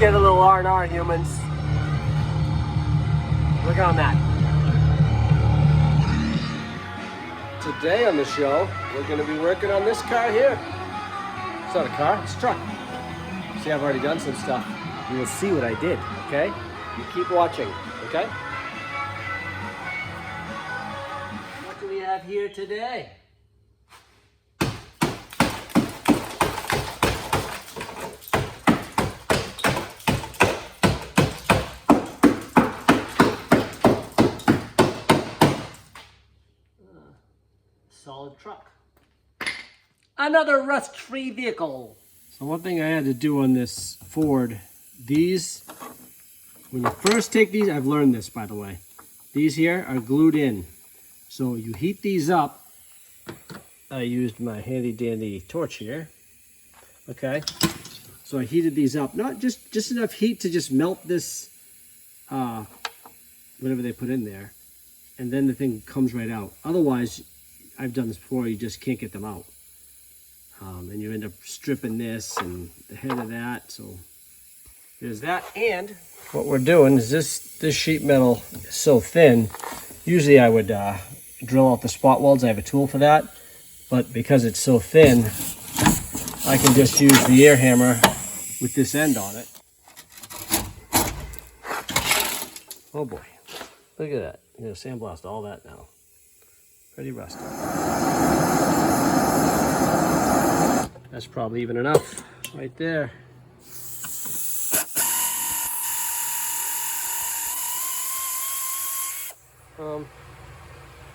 get a little R&R, humans. Look on that. Today on the show, we're going to be working on this car here. It's not a car, it's a truck. See, I've already done some stuff. You will see what I did, okay? You keep watching, okay? What do we have here today? Solid truck. Another rust-free vehicle. So one thing I had to do on this Ford, these, when you first take these, I've learned this by the way, these here are glued in. So you heat these up. I used my handy dandy torch here. Okay. So I heated these up. Not just enough heat to just melt this, whatever they put in there. And then the thing comes right out. Otherwise, I've done this before, you just can't get them out. And you end up stripping this and the head of that. So there's that. And what we're doing is this sheet metal is so thin. Usually I would drill out the spot welds. I have a tool for that. But because it's so thin, I can just use the air hammer with this end on it. Oh boy. Look at that. I'm going to sandblast all that now. Pretty rusty. That's probably even enough right there. I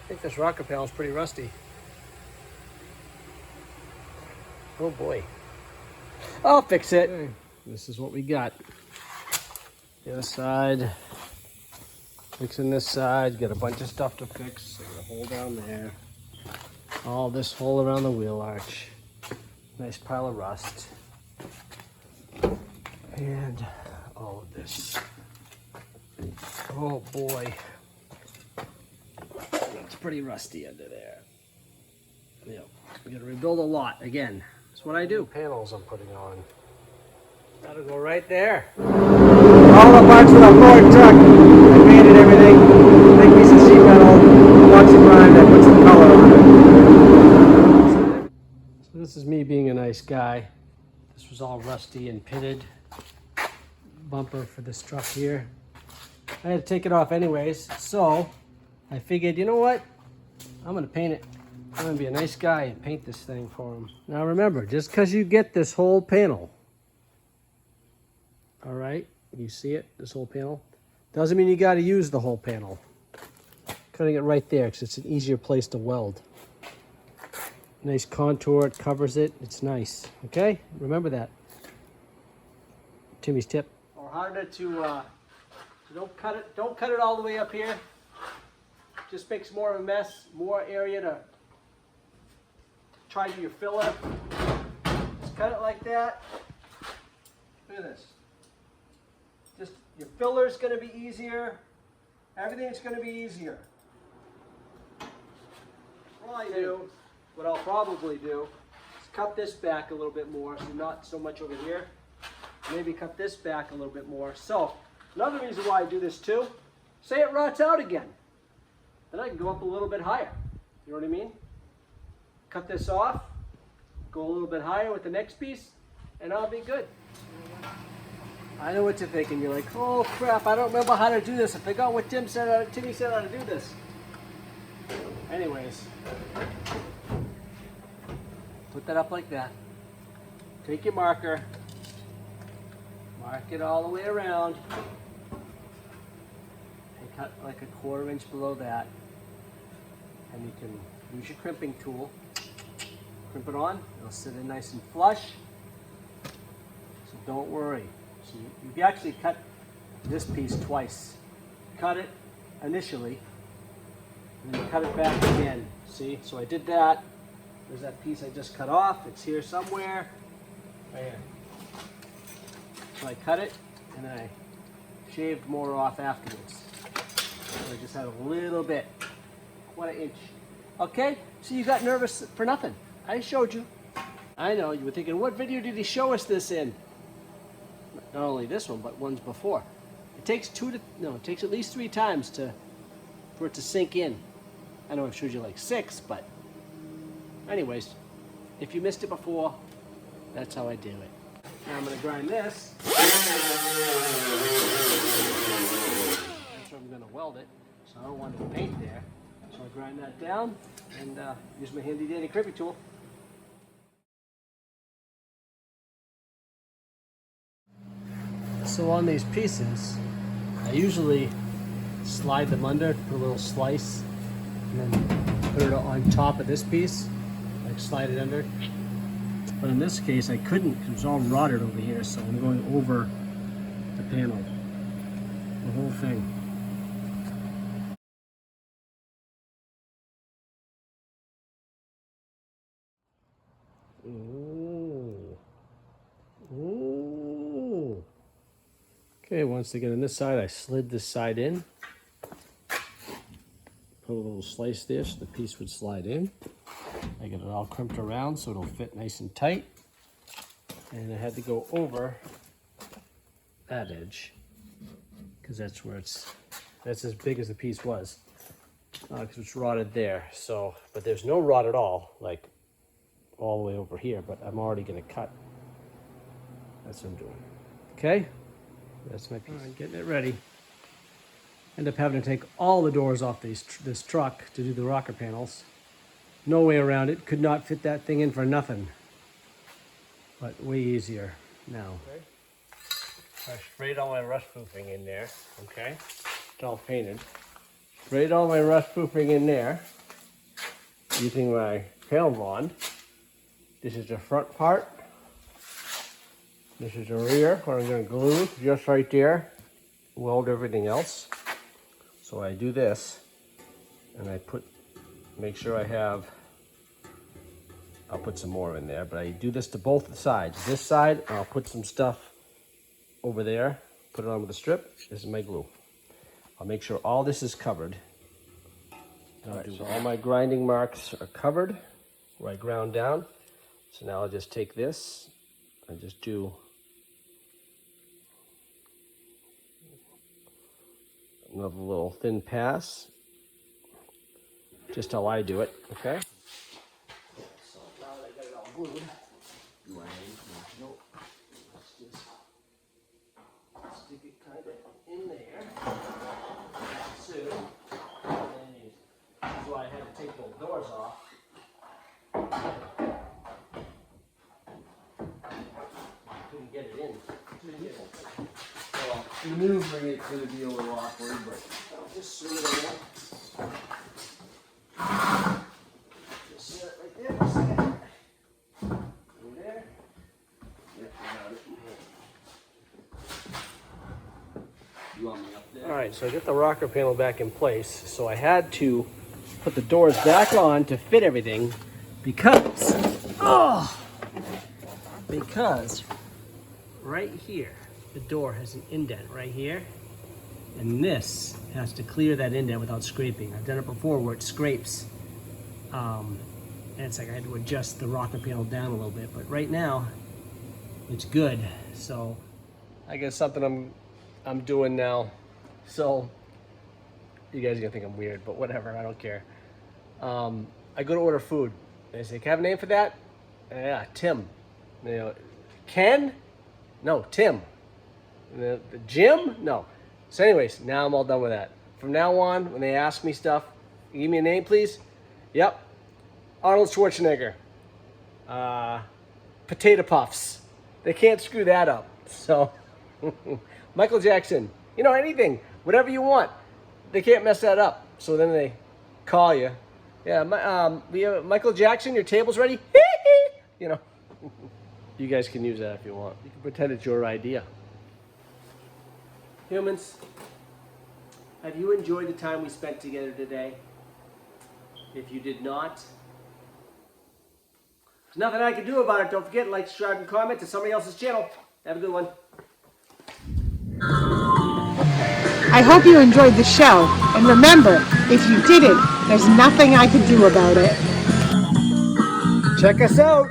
think this rocker panel is pretty rusty. Oh boy. I'll fix it. Okay. This is what we got. The other side. Fixing this side, got a bunch of stuff to fix. Got a hole down there. All this hole around the wheel arch. Nice pile of rust. And all of this. Oh boy. It's pretty rusty under there. Yep. We gotta rebuild a lot again. That's what I do. Panels I'm putting on. That'll go right there. All the parts for the Ford truck. I painted everything. Big piece of sheet metal, epoxy primed. I put some color on it. So this is me being a nice guy. This was all rusty and pitted. Bumper for this truck here. I had to take it off anyways, so I figured, you know what? I'm gonna paint it. I'm gonna be a nice guy and paint this thing for him. Now remember, just because you get this whole panel, all right, you see it, this whole panel, doesn't mean you got to use the whole panel. Cutting it right there because it's an easier place to weld. Nice contour, it covers it, it's nice. Okay, remember that. Timmy's tip. Or harder to don't cut it all the way up here. Just makes more of a mess, more area to try to do your filler. Just cut it like that. Look at this. Just your filler's going to be easier. Everything's going to be easier. What I'll probably do is cut this back a little bit more, so not so much over here. Maybe cut this back a little bit more. So another reason why I do this too, say it rots out again, then I can go up a little bit higher. You know what I mean? Cut this off, go a little bit higher with the next piece, and I'll be good. I know what you're thinking. You're like, oh crap, I don't remember how to do this. I forgot what Timmy said how to do this. Anyways, put that up like that. Take your marker, mark it all the way around, and cut like a 1/4 inch below that. And you can use your crimping tool. Crimp it on, it'll sit in nice and flush. So don't worry. So you actually cut this piece twice. Cut it initially, and then cut it back again. See? So I did that. There's that piece I just cut off. It's here somewhere. Right here. So I cut it, and then I shaved more off afterwards. So I just had a little bit. 1/4 inch. Okay? So you got nervous for nothing. I showed you. I know, you were thinking, what video did he show us this in? not only this one, but ones before. It takes it takes at least 3 times for it to sink in. I know I've showed you like 6, but anyways, if you missed it before, that's how I do it. Now I'm going to grind this. That's where I'm going to weld it, so I don't want to paint there. So I grind that down and use my handy dandy crimping tool. So on these pieces, I usually slide them under, put a little slice, and then put it on top of this piece, like slide it under. But in this case, I couldn't because it's all rotted over here, so I'm going over the panel, the whole thing. Ooh. Ooh. Okay, once they get on this side, I slid this side in. Put a little slice there so the piece would slide in. I get it all crimped around so it'll fit nice and tight. And I had to go over that edge because that's where that's as big as the piece was. Because it's rotted there. So, but there's no rot at all, like all the way over here, but I'm already gonna cut. That's what I'm doing. Okay, that's my piece. All right, getting it ready. End up having to take all the doors off this truck to do the rocker panels. No way around it. Could not fit that thing in for nothing. But way easier now. Okay. I sprayed all my rust proofing in there. Okay, it's all painted. Sprayed all my rust proofing in there using my panel bond. This is the front part. This is the rear, where I'm going to glue just right there. Weld everything else. So I do this, and I make sure I'll put some more in there, but I do this to both sides. This side, I'll put some stuff over there, put it on with a strip. This is my glue. I'll make sure all this is covered. All right, so all my grinding marks are covered where I ground down. So now I'll just take this and just do another little thin pass, just how I do it, okay? So now that I got it all glued, nope. Let's just stick it kind of in there. So, that's why I had to take both doors off. Couldn't get it in. Well, maneuvering it could be a little awkward, but I'll just swing it in. Just set it right there for a second. In there. yeah, I got it. You want me up there? All right, so I got the rocker panel back in place. So I had to put the doors back on to fit everything because right here, the door has an indent right here, and this has to clear that indent without scraping. I've done it before where it scrapes, and it's like I had to adjust the rocker panel down a little bit, but right now it's good. So I guess something I'm doing now. So you guys are gonna think I'm weird, but whatever, I don't care. I go to order food. They say, "Can I have a name for that?" Yeah, Tim. You know, Ken? No, Tim. The Jim? No. So anyways, now I'm all done with that. From now on, when they ask me stuff, give me a name, please. Yep. Arnold Schwarzenegger. Potato Puffs. They can't screw that up. So, Michael Jackson. You know, anything. Whatever you want. They can't mess that up. So then they call you. Yeah, Michael Jackson, your table's ready? You know. You guys can use that if you want. You can pretend it's your idea. Humans, have you enjoyed the time we spent together today? If you did not, there's nothing I can do about it. Don't forget to like, subscribe, and comment to somebody else's channel. Have a good one. I hope you enjoyed the show. And remember, if you didn't, there's nothing I can do about it. Check us out.